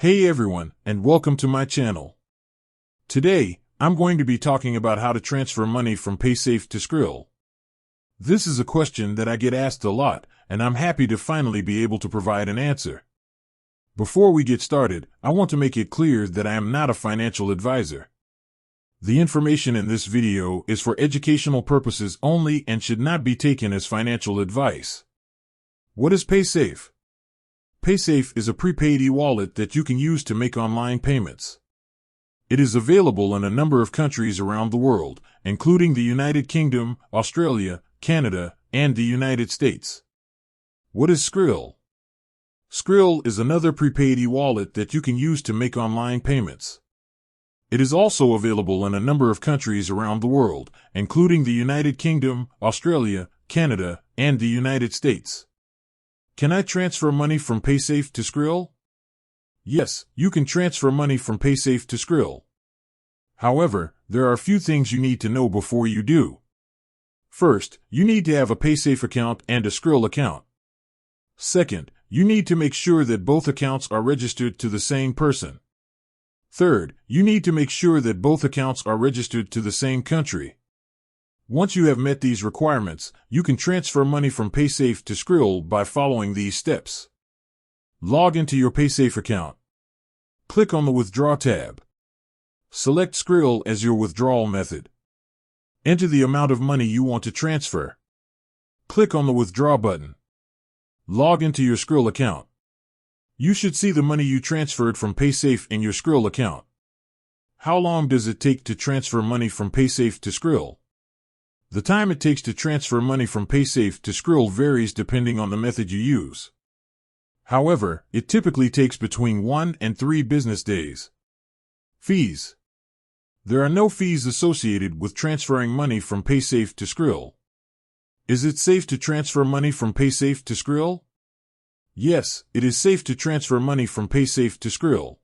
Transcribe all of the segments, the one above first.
Hey everyone, and welcome to my channel. Today, I'm going to be talking about how to transfer money from Paysafe to Skrill. This is a question that I get asked a lot, and I'm happy to finally be able to provide an answer. Before we get started, I want to make it clear that I am not a financial advisor. The information in this video is for educational purposes only and should not be taken as financial advice. What is Paysafe? Paysafe is a prepaid e-wallet that you can use to make online payments. It is available in a number of countries around the world, including the United Kingdom, Australia, Canada, and the United States. What is Skrill? Skrill is another prepaid e-wallet that you can use to make online payments. It is also available in a number of countries around the world, including the United Kingdom, Australia, Canada, and the United States. Can I transfer money from Paysafe to Skrill? Yes, you can transfer money from Paysafe to Skrill. However, there are a few things you need to know before you do. First, you need to have a Paysafe account and a Skrill account. Second, you need to make sure that both accounts are registered to the same person. Third, you need to make sure that both accounts are registered to the same country. Once you have met these requirements, you can transfer money from Paysafe to Skrill by following these steps. Log into your Paysafe account. Click on the Withdraw tab. Select Skrill as your withdrawal method. Enter the amount of money you want to transfer. Click on the Withdraw button. Log into your Skrill account. You should see the money you transferred from Paysafe in your Skrill account. How long does it take to transfer money from Paysafe to Skrill? The time it takes to transfer money from Paysafe to Skrill varies depending on the method you use. However, it typically takes between 1 and 3 business days. Fees. There are no fees associated with transferring money from Paysafe to Skrill. Is it safe to transfer money from Paysafe to Skrill? Yes, it is safe to transfer money from Paysafe to Skrill.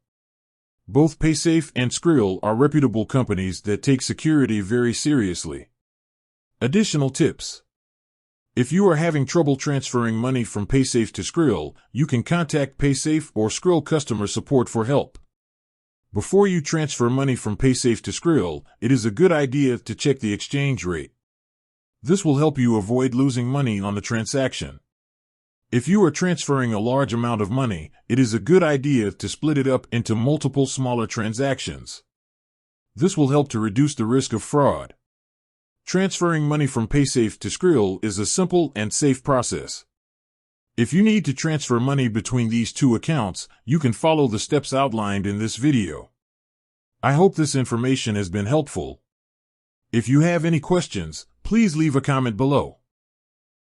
Both Paysafe and Skrill are reputable companies that take security very seriously. Additional tips. If you are having trouble transferring money from Paysafe to Skrill, you can contact Paysafe or Skrill customer support for help. Before you transfer money from Paysafe to Skrill, it is a good idea to check the exchange rate. This will help you avoid losing money on the transaction. If you are transferring a large amount of money, it is a good idea to split it up into multiple smaller transactions. This will help to reduce the risk of fraud. Transferring money from Paysafe to Skrill is a simple and safe process. If you need to transfer money between these two accounts, you can follow the steps outlined in this video. I hope this information has been helpful. If you have any questions, please leave a comment below.